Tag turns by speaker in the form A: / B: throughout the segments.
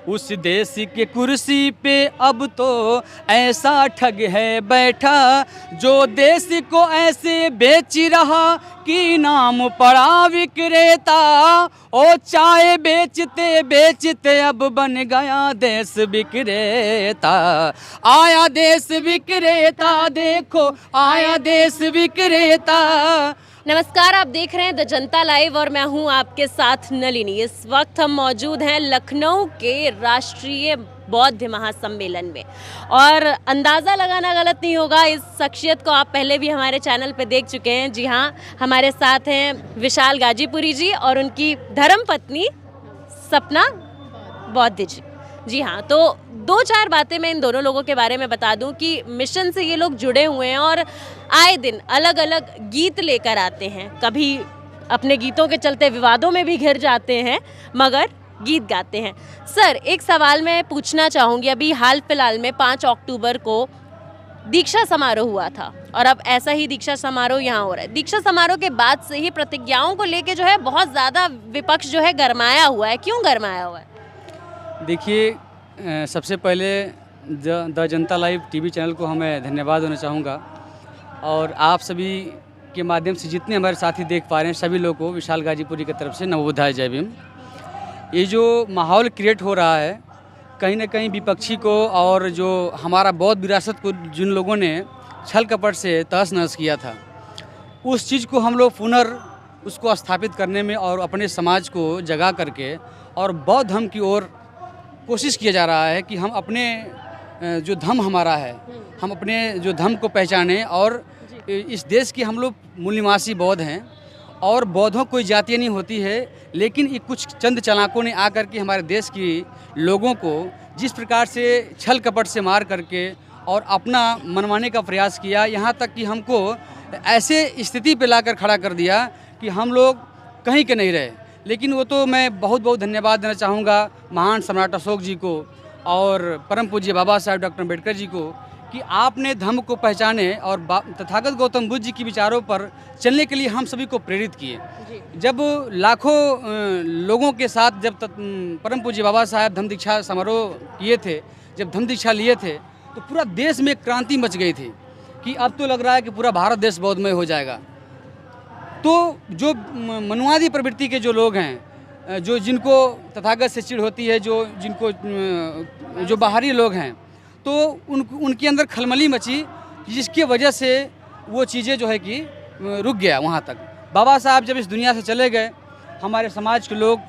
A: उस देश के कुर्सी पे अब तो ऐसा ठग है बैठा, जो देश को ऐसे बेच रहा कि नाम पड़ा विक्रेता। ओ चाय बेचते बेचते अब बन गया देश विक्रेता। आया देश विक्रेता, देखो आया देश विक्रेता।
B: नमस्कार, आप देख रहे हैं द जनता लाइव और मैं हूं आपके साथ नलिनी। इस वक्त हम मौजूद हैं लखनऊ के राष्ट्रीय बौद्ध महासम्मेलन में और अंदाज़ा लगाना गलत नहीं होगा, इस शख्सियत को आप पहले भी हमारे चैनल पे देख चुके हैं। जी हाँ, हमारे साथ हैं विशाल गाजीपुरी जी और उनकी धर्मपत्नी सपना बौद्ध जी। जी हाँ, तो दो चार बातें मैं इन दोनों लोगों के बारे में बता दूं कि मिशन से ये लोग जुड़े हुए हैं और आए दिन अलग अलग गीत लेकर आते हैं। कभी अपने गीतों के चलते विवादों में भी घिर जाते हैं, मगर गीत गाते हैं। सर, एक सवाल मैं पूछना चाहूँगी। अभी हाल फिलहाल में 5 अक्टूबर को दीक्षा समारोह हुआ था और अब ऐसा ही दीक्षा समारोह यहाँ हो रहा है। दीक्षा समारोह के बाद से ही प्रतिज्ञाओं को लेके जो है बहुत ज़्यादा विपक्ष जो है गरमाया हुआ है। क्यों गरमाया हुआ है?
A: देखिए, सबसे पहले the Janata live TV channel को मैं धन्यवाद देना चाहूँगा और आप सभी के माध्यम से जितने हमारे साथी देख पा रहे हैं सभी लोगों को विशाल गाजीपुरी की तरफ से नवोदय जय भीम। ये जो माहौल क्रिएट हो रहा है कहीं ना कहीं विपक्षी को और जो हमारा बौद्ध विरासत को जिन लोगों ने छल कपट से तहस नहस किया था, उस चीज़ को हम लोग उसको स्थापित करने में और अपने समाज को जगा करके और बौद्ध धर्म की ओर कोशिश किया जा रहा है कि हम अपने जो धर्म हमारा है, हम अपने जो धर्म को पहचानें। और इस देश की हम लोग मूल निवासी बौद्ध हैं और बौद्धों कोई जाति नहीं होती है, लेकिन ये कुछ चंद चालाकों ने आकर के हमारे देश की लोगों को जिस प्रकार से छल कपट से मार करके और अपना मनवाने का प्रयास किया, यहाँ तक कि हमको ऐसे स्थिति पे लाकर खड़ा कर दिया कि हम लोग कहीं के नहीं रहे। लेकिन वो तो मैं बहुत बहुत धन्यवाद देना चाहूँगा महान सम्राट अशोक जी को और परम पूज्य बाबा साहेब डॉक्टर अम्बेडकर जी को कि आपने धर्म को पहचाने और तथागत गौतम बुद्ध जी के विचारों पर चलने के लिए हम सभी को प्रेरित किए। जब लाखों लोगों के साथ जब परम पूज्य बाबा साहेब धम्म दीक्षा समारोह किए थे, जब धम्म दीक्षा लिए थे तो पूरा देश में क्रांति मच गई थी कि अब तो लग रहा है कि पूरा भारत देश बौद्धमय हो जाएगा। तो जो मनुवादी प्रवृत्ति के जो लोग हैं, जो जिनको तथागत से चिढ़ होती है, जो बाहरी लोग हैं, तो उनके अंदर खलबली मची, जिसकी वजह से वो चीज़ें जो है कि रुक गया वहाँ तक। बाबा साहब जब इस दुनिया से चले गए, हमारे समाज के लोग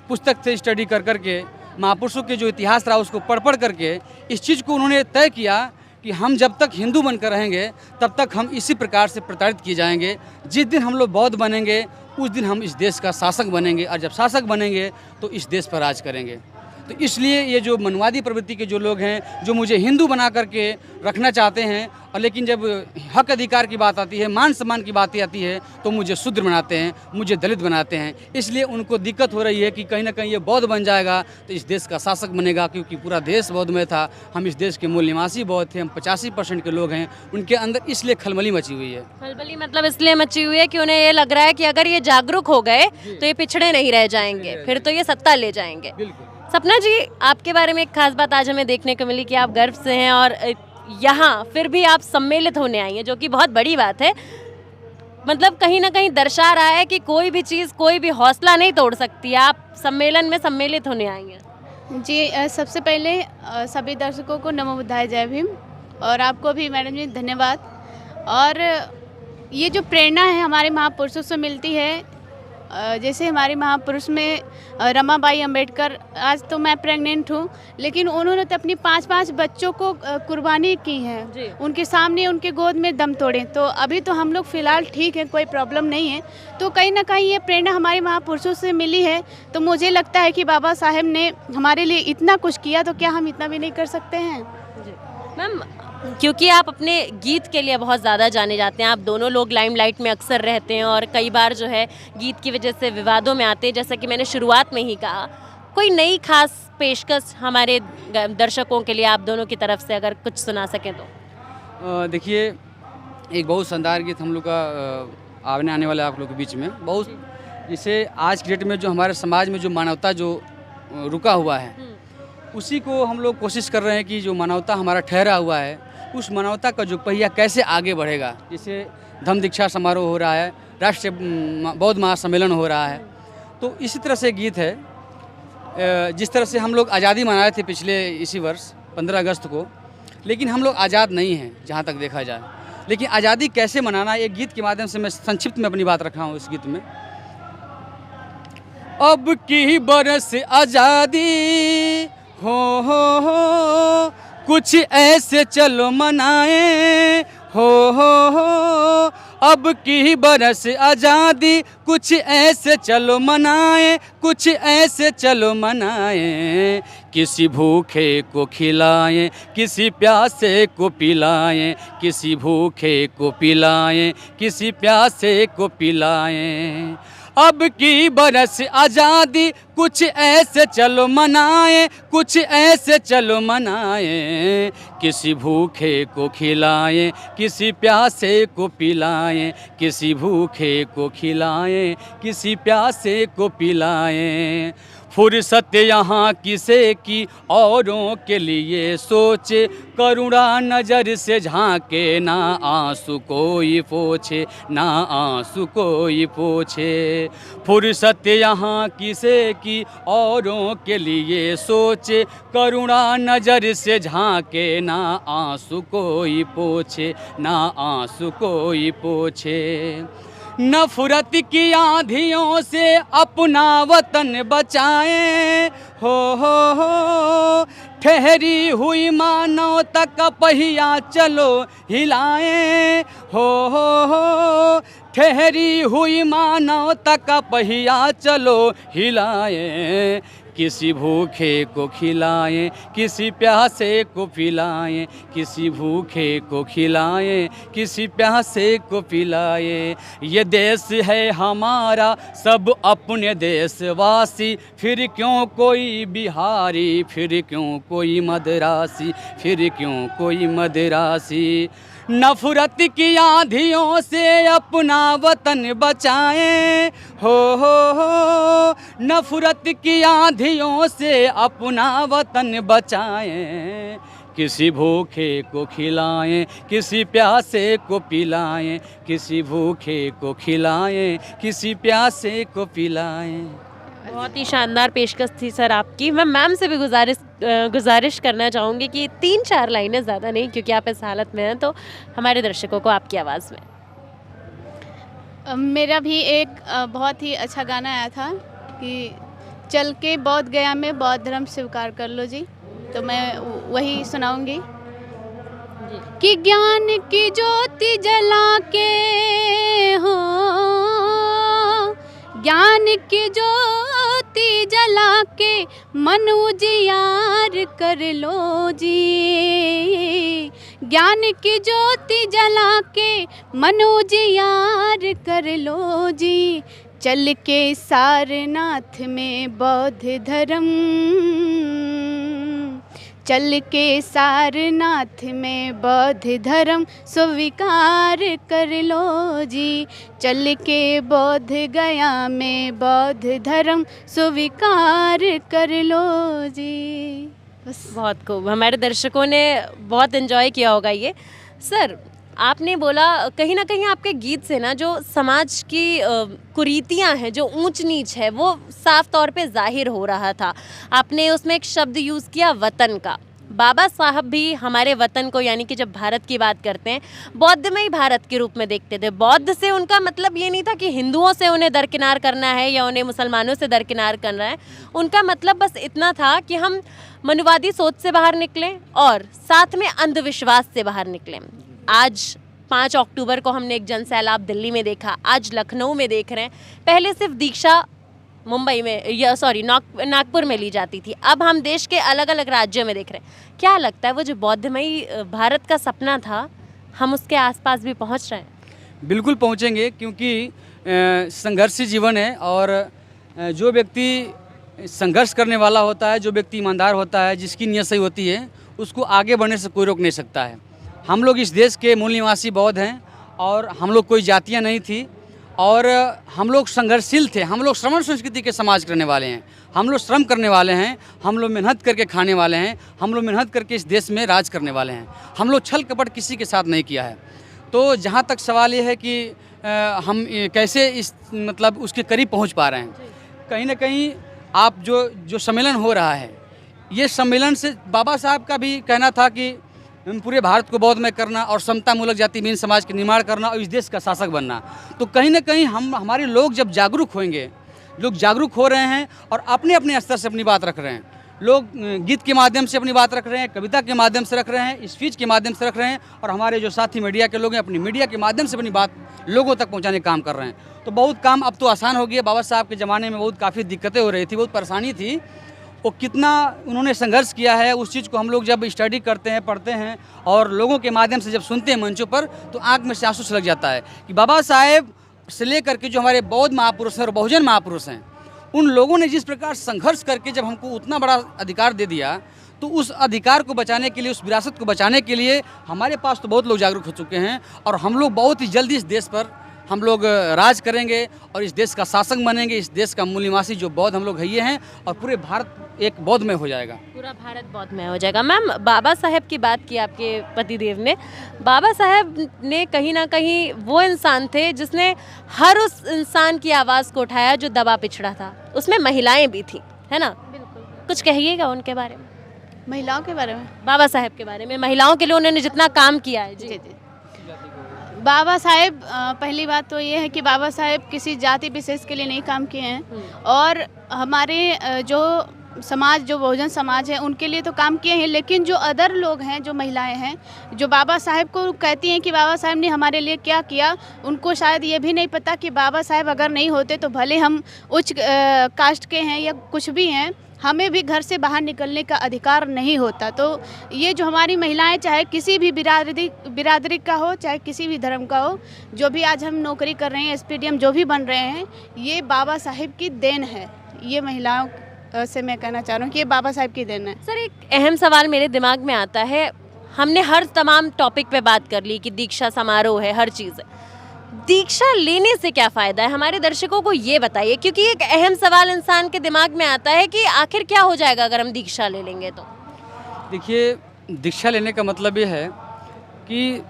A: पुस्तक से स्टडी कर करके महापुरुषों के जो इतिहास रहा उसको पढ़ करके इस चीज़ को उन्होंने तय किया कि हम जब तक हिंदू बनकर रहेंगे तब तक हम इसी प्रकार से प्रताड़ित किए जाएंगे। जिस दिन हम लोग बौद्ध बनेंगे उस दिन हम इस देश का शासक बनेंगे और जब शासक बनेंगे तो इस देश पर राज करेंगे। तो इसलिए ये जो मनवादी प्रवृत्ति के जो लोग हैं, जो मुझे हिंदू बना करके रखना चाहते हैं, और लेकिन जब हक अधिकार की बात आती है, मान सम्मान की बात आती है, तो मुझे शूद्र बनाते हैं, मुझे दलित बनाते हैं। इसलिए उनको दिक्कत हो रही है कि कहीं ना कहीं ये बौद्ध बन जाएगा तो इस देश का शासक बनेगा, क्योंकि पूरा देश बौद्ध में था। हम इस देश के मूल निवासी बौद्ध थे, हम 85% के लोग हैं, उनके अंदर इसलिए खलबली मची हुई है।
B: खलबली मतलब इसलिए मची हुई है कि उन्हें ये लग रहा है कि अगर ये जागरूक हो गए तो ये पिछड़े नहीं रह जाएंगे, फिर तो ये सत्ता ले जाएंगे। सपना जी, आपके बारे में एक खास बात आज हमें देखने को मिली कि आप गर्व से हैं और यहाँ फिर भी आप सम्मिलित होने आई हैं, जो कि बहुत बड़ी बात है। मतलब कहीं ना कहीं दर्शा रहा है कि कोई भी चीज़, कोई भी हौसला नहीं तोड़ सकती। आप सम्मेलन में सम्मिलित होने आई हैं।
C: जी, सबसे पहले सभी दर्शकों को नमो बुद्धाय जय भीम और आपको भी मैडम जी धन्यवाद। और ये जो प्रेरणा है हमारे महापुरुषों से मिलती है, जैसे हमारे महापुरुष में रमाबाई अंबेडकर, आज तो मैं प्रेग्नेंट हूँ, लेकिन उन्होंने तो अपनी 5-5 बच्चों को कुर्बानी की है, उनके सामने उनके गोद में दम तोड़े। तो अभी तो हम लोग फ़िलहाल ठीक है, कोई प्रॉब्लम नहीं है। तो कहीं ना कहीं ये प्रेरणा हमारे महापुरुषों से मिली है। तो मुझे लगता है कि बाबा साहेब ने हमारे लिए इतना कुछ किया, तो क्या हम इतना भी नहीं कर सकते हैं?
B: मैम, क्योंकि आप अपने गीत के लिए बहुत ज़्यादा जाने जाते हैं, आप दोनों लोग लाइमलाइट में अक्सर रहते हैं और कई बार जो है गीत की वजह से विवादों में आते हैं, जैसा कि मैंने शुरुआत में ही कहा। कोई नई खास पेशकश हमारे दर्शकों के लिए आप दोनों की तरफ से अगर कुछ सुना सकें तो?
A: देखिए, एक बहुत शानदार गीत हम लोग का आने वाला है आप लोग के बीच में। बहुत जैसे आज की डेट में जो हमारे समाज में जो मानवता जो रुका हुआ है, उसी को हम लोग कोशिश कर रहे हैं कि जो मानवता हमारा ठहरा हुआ है, उस मानवता का जो पहिया कैसे आगे बढ़ेगा। जैसे धम्म दीक्षा समारोह हो रहा है, राष्ट्रीय बौद्ध महासम्मेलन हो रहा है, तो इसी तरह से गीत है। जिस तरह से हम लोग आज़ादी मनाए थे पिछले इसी वर्ष 15 अगस्त को, लेकिन हम लोग आज़ाद नहीं हैं जहाँ तक देखा जाए। लेकिन आज़ादी कैसे मनाना, एक गीत के माध्यम से मैं संक्षिप्त में अपनी बात रखा हूँ इस गीत में। अब की बरस आज़ादी हो कुछ ऐसे चलो मनाए हो अब की बरस आज़ादी कुछ ऐसे चलो मनाए, कुछ ऐसे चलो मनाए। किसी भूखे को खिलाएं, किसी प्यासे को पिलाएं, किसी भूखे को पिलाएं, किसी प्यासे को पिलाएं। अब की बरस आज़ादी कुछ ऐसे चलो मनाए, कुछ ऐसे चलो मनाए। किसी भूखे को खिलाएं, किसी प्यासे को पिलाएं, किसी भूखे को खिलाएं, किसी प्यासे को पिलाएं। फुर्सत यहाँ किसे की औरों के लिए सोचे, करुणा नज़र से झांके, ना आंसू कोई पोछे, ना आंसू कोई पोछे। फुर्सत यहाँ किसे की औरों के लिए सोचे, करुणा नज़र से झांके, ना आंसू कोई पोछे, ना आंसू कोई पोछे। नफरत की आंधियों से अपना वतन बचाएं हो ठहरी हुई मानवता का पहिया चलो हिलाएं हो ठहरी हुई मानवता का पहिया चलो हिलाएं। किसी भूखे को खिलाएं, किसी प्यासे को पिलाएं, किसी भूखे को खिलाएं, किसी प्यासे को पिलाएं। ये देश है हमारा सब अपने देशवासी, फिर क्यों कोई बिहारी, फिर क्यों कोई मद्रासी, फिर क्यों कोई मद्रासी। नफरत की आंधियों से अपना वतन बचाएं हो नफरत की आंधियों से अपना वतन बचाएं। किसी भूखे को खिलाएं, किसी प्यासे को पिलाएं, किसी भूखे को खिलाएं, किसी प्यासे को पिलाएं।
B: बहुत ही शानदार पेशकश थी सर आपकी। मैं मैम से भी गुजारिश करना चाहूँगी कि 3-4 लाइनें, ज़्यादा नहीं, क्योंकि आप इस हालत में हैं, तो हमारे दर्शकों को आपकी आवाज़ में।
C: मेरा भी एक बहुत ही अच्छा गाना आया था कि चल के बौद्ध गया में बौद्ध धर्म स्वीकार कर लो जी, तो मैं वही सुनाऊंगी कि ज्ञान की ज्योति जला के हो, ज्ञान की ज्योति जला के मन उजियार कर लो जी, ज्ञान की ज्योति जला के मन उजियार कर लो जी। चल के सारनाथ में बौद्ध धर्म, चल के सारनाथ में बौद्ध धर्म स्वीकार कर लो जी, चल के बोध गया में बौद्ध धर्म स्वीकार कर लो जी। बस।
B: बहुत खूब, हमारे दर्शकों ने बहुत एंजॉय किया होगा ये। सर, आपने बोला कहीं ना कहीं आपके गीत से ना जो समाज की कुरीतियां हैं, जो ऊंच नीच है, वो साफ तौर पे जाहिर हो रहा था। आपने उसमें एक शब्द यूज़ किया वतन का। बाबा साहब भी हमारे वतन को, यानी कि जब भारत की बात करते हैं, बौद्धमयी भारत के रूप में देखते थे। बौद्ध से उनका मतलब ये नहीं था कि हिंदुओं से उन्हें दरकिनार करना है या उन्हें मुसलमानों से दरकिनार करना है। उनका मतलब बस इतना था कि हम मनुवादी सोच से बाहर निकलें और साथ में अंधविश्वास से बाहर निकलें। आज 5 अक्टूबर को हमने एक जन सैलाब दिल्ली में देखा, आज लखनऊ में देख रहे हैं। पहले सिर्फ दीक्षा मुंबई में या नागपुर में ली जाती थी, अब हम देश के अलग अलग राज्यों में देख रहे हैं। क्या लगता है वो जो बौद्धमयी भारत का सपना था, हम उसके आसपास भी पहुंच रहे हैं?
A: बिल्कुल पहुंचेंगे, क्योंकि संघर्षी जीवन है और जो व्यक्ति संघर्ष करने वाला होता है, जो व्यक्ति ईमानदार होता है, जिसकी नीयत सही होती है, उसको आगे बढ़ने से कोई रोक नहीं सकता है। हम लोग इस देश के मूल निवासी बौद्ध हैं और हम लोग कोई जातियाँ नहीं थी और हम लोग संघर्षशील थे, हम लोग श्रमण संस्कृति के समाज करने वाले हैं, हम लोग श्रम करने वाले हैं, हम लोग मेहनत करके खाने वाले हैं, हम लोग मेहनत करके इस देश में राज करने वाले हैं, हम लोग छल कपट किसी के साथ नहीं किया है। तो जहाँ तक सवाल ये है कि हम कैसे इस मतलब उसके करीब पहुँच पा रहे हैं, कहीं ना कहीं आप जो सम्मेलन हो रहा है, ये सम्मेलन से बाबा साहब का भी कहना था कि पूरे भारत को बौद्धमय करना और समता मूलक जाति विहीन समाज के निर्माण करना और इस देश का शासक बनना। तो कहीं ना कहीं हमारे लोग जब जागरूक होंगे, लोग जागरूक हो रहे हैं और अपने अपने स्तर से अपनी बात रख रहे हैं, लोग गीत के माध्यम से अपनी बात रख रहे हैं, कविता के माध्यम से रख रहे हैं, स्पीच के माध्यम से रख रहे हैं, और हमारे जो साथी मीडिया के लोग हैं अपनी मीडिया के माध्यम से अपनी बात लोगों तक पहुंचाने का काम कर रहे हैं। तो बहुत काम अब तो आसान हो गया। बाबा साहब के ज़माने में बहुत काफ़ी दिक्कतें हो रही थी, बहुत परेशानी थी, वो कितना उन्होंने संघर्ष किया है, उस चीज़ को हम लोग जब स्टडी करते हैं, पढ़ते हैं और लोगों के माध्यम से जब सुनते हैं मंचों पर, तो आँख में से आंसू छलक जाता है कि बाबा साहेब से लेकर के जो हमारे बौद्ध महापुरुष हैं और बहुजन महापुरुष हैं, उन लोगों ने जिस प्रकार संघर्ष करके जब हमको उतना बड़ा अधिकार दे दिया, तो उस अधिकार को बचाने के लिए, उस विरासत को बचाने के लिए हमारे पास तो बहुत लोग जागरूक हो चुके हैं और हम लोग बहुत ही जल्दी इस देश पर हम लोग राज करेंगे और इस देश का शासक बनेंगे। इस देश का मूल निवासी जो बौद्ध हम लोग है ये हैं और पूरे भारत एक बौद्धमय हो जाएगा,
B: पूरा भारत बौद्धमय हो जाएगा। मैम, बाबा साहेब की बात की आपके पतिदेव ने। बाबा साहेब ने कहीं ना कहीं वो इंसान थे जिसने हर उस इंसान की आवाज़ को उठाया जो दबा पिछड़ा था, उसमें महिलाएं भी थी, है ना?
C: बिल्कुल।
B: कुछ कहिएगा उनके बारे में,
C: महिलाओं के बारे में?
B: बाबा साहेब के बारे में, महिलाओं के लिए उन्होंने जितना काम किया है।
C: जी। बाबा साहेब, पहली बात तो ये है कि बाबा साहेब किसी जाति विशेष के लिए नहीं काम किए हैं और हमारे जो समाज, जो बहुजन समाज है, उनके लिए तो काम किए हैं, लेकिन जो अदर लोग हैं, जो महिलाएं हैं, जो बाबा साहेब को कहती हैं कि बाबा साहेब ने हमारे लिए क्या किया, उनको शायद ये भी नहीं पता कि बाबा साहेब अगर नहीं होते तो भले हम उच्च कास्ट के हैं या कुछ भी हैं, हमें भी घर से बाहर निकलने का अधिकार नहीं होता। तो ये जो हमारी महिलाएं, चाहे किसी भी बिरादरी का हो, चाहे किसी भी धर्म का हो, जो भी आज हम नौकरी कर रहे हैं, एसपीडीएम जो भी बन रहे हैं, ये बाबा साहेब की देन है। ये महिलाओं से मैं कहना चाह रहा हूँ कि ये बाबा साहेब की देन है।
B: सर, एक अहम सवाल मेरे दिमाग में आता है, हमने हर तमाम टॉपिक पे बात कर ली कि दीक्षा समारोह है, हर चीज़ है, दीक्षा लेने से क्या फ़ायदा है? हमारे दर्शकों को ये बताइए, क्योंकि एक अहम सवाल इंसान के दिमाग में आता है कि आखिर क्या हो जाएगा अगर हम दीक्षा ले लेंगे तो।
A: देखिए, दीक्षा लेने का मतलब ये है कि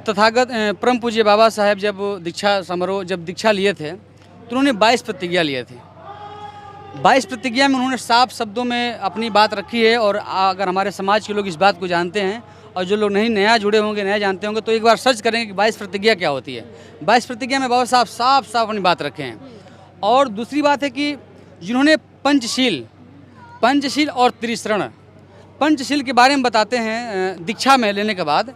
A: तथागत परम पूज्य बाबा साहेब जब दीक्षा समारोह जब दीक्षा लिए थे तो उन्होंने 22 प्रतिज्ञा लिए थे। 22 प्रतिज्ञा में उन्होंने साफ शब्दों में अपनी बात रखी है और अगर हमारे समाज के लोग इस बात को जानते हैं और जो लोग नहीं नया जुड़े होंगे, नया जानते होंगे, तो एक बार सर्च करेंगे कि 22 प्रतिज्ञा क्या होती है। 22 प्रतिज्ञा में बाबा साहब साफ अपनी बात रखे हैं। और दूसरी बात है कि जिन्होंने पंचशील और त्रिशरण, पंचशील के बारे में बताते हैं दीक्षा में लेने के बाद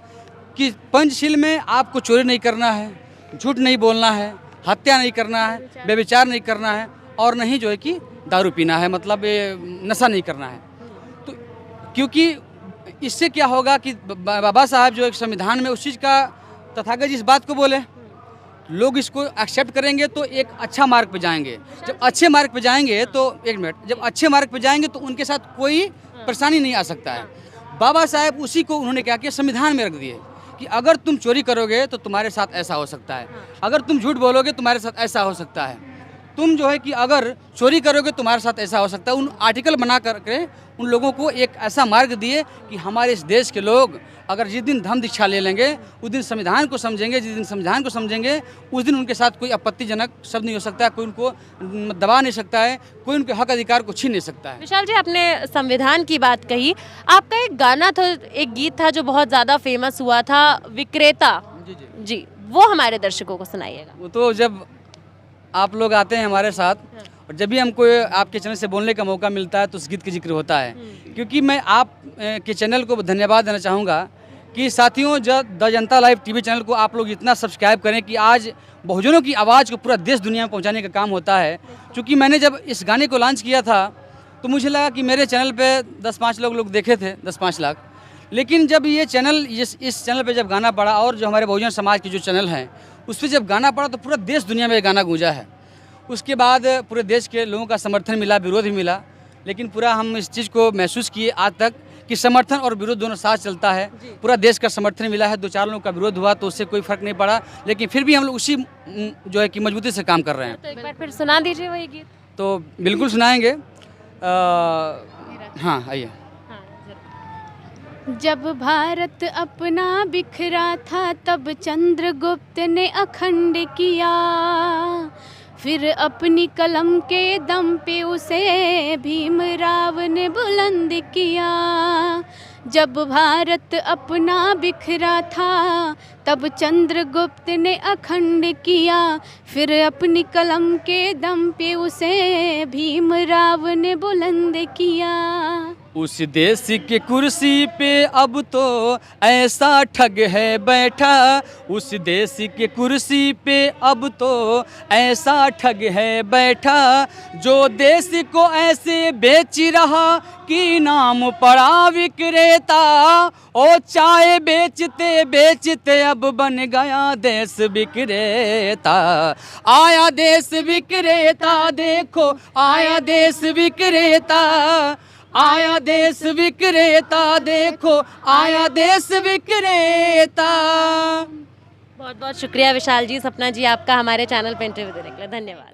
A: कि पंचशील में आपको चोरी नहीं करना है, झूठ नहीं बोलना है, हत्या नहीं करना है, व्यभिचार नहीं करना है और नहीं जो है कि दारू पीना है, मतलब ये नशा नहीं करना है। तो क्योंकि इससे क्या होगा कि बाबा साहब जो एक संविधान में उस चीज़ का तथागत जिस बात को बोले, लोग इसको एक्सेप्ट करेंगे तो एक अच्छा मार्ग पे जाएंगे। जब अच्छे मार्ग पे जाएंगे तो जब अच्छे मार्ग पे जाएंगे तो उनके साथ कोई परेशानी नहीं आ सकता है। बाबा साहब उसी को उन्होंने क्या किया, संविधान में रख दिए कि अगर तुम चोरी करोगे तो तुम्हारे साथ ऐसा हो सकता है, अगर तुम झूठ बोलोगे तुम्हारे साथ ऐसा हो सकता है, तुम जो है कि अगर चोरी करोगे तुम्हारे साथ ऐसा हो सकता है। उन आर्टिकल बना करके उन लोगों को एक ऐसा मार्ग दिए कि हमारे इस देश के लोग अगर जिस दिन धम्म दीक्षा ले लेंगे उस दिन संविधान को समझेंगे, जिस दिन संविधान को समझेंगे उस दिन उनके साथ कोई आपत्तिजनक शब्द नहीं हो सकता है, कोई उनको दबा नहीं सकता है, कोई उनके हक अधिकार को छीन नहीं सकता है।
B: विशाल जी, आपने संविधान की बात कही, आपका एक गाना था, एक गीत था जो बहुत ज़्यादा फेमस हुआ था, विक्रेता जी, वो हमारे दर्शकों को सुनाइएगा।
A: वो तो जब आप लोग आते हैं हमारे साथ और जब भी हमको आपके चैनल से बोलने का मौका मिलता है तो उस गीत का जिक्र होता है, क्योंकि मैं आप के चैनल को धन्यवाद देना चाहूँगा कि साथियों, the Janata live TV channel को आप लोग इतना सब्सक्राइब करें कि आज बहुजनों की आवाज़ को पूरा देश दुनिया में पहुँचाने का काम होता है। क्योंकि मैंने जब इस गाने को लॉन्च किया था तो मुझे लगा कि मेरे चैनल पर 10-5 लोग देखे थे, 10-5 लाख, लेकिन जब ये चैनल इस चैनल पे जब गाना पड़ा और जो हमारे बहुजन समाज के जो चैनल हैं उस पर जब गाना पड़ा तो पूरा देश दुनिया में ये गाना गूंजा है। उसके बाद पूरे देश के लोगों का समर्थन मिला, विरोध भी मिला, लेकिन पूरा हम इस चीज़ को महसूस किए आज तक कि समर्थन और विरोध दोनों साथ चलता है। पूरा देश का समर्थन मिला है, 2-4 लोगों का विरोध हुआ तो उससे कोई फर्क नहीं पड़ा, लेकिन फिर भी हम लोग उसी जो है कि मजबूती से काम कर रहे हैं।
B: तो एक बार फिर सुना दीजिए वही गीत।
A: तो बिल्कुल सुनाएंगे। हाँ आइए।
B: हाँ, जरूर।
C: जब भारत अपना बिखरा था तब चंद्रगुप्त ने अखंड किया, फिर अपनी कलम के दम पे उसे भीमराव ने बुलंद किया। जब भारत अपना बिखरा था तब चंद्रगुप्त ने अखंड किया, फिर अपनी कलम के दम पे उसे भीमराव ने बुलंद किया।
A: उस देश के कुर्सी पे अब तो ऐसा ठग है बैठा, उस देश के कुर्सी पे अब तो ऐसा ठग है बैठा, जो देश को ऐसे बेच रहा कि नाम पड़ा विक्रेता। ओ चाय बेचते बेचते अब बन गया देश विक्रेता। आया देश विक्रेता देखो, आया देश विक्रेता, आया देश विक्रेता देखो, आया देश विक्रेता।
B: बहुत बहुत शुक्रिया विशाल जी, सपना जी आपका हमारे चैनल पे इंटरव्यू देने के लिए, धन्यवाद।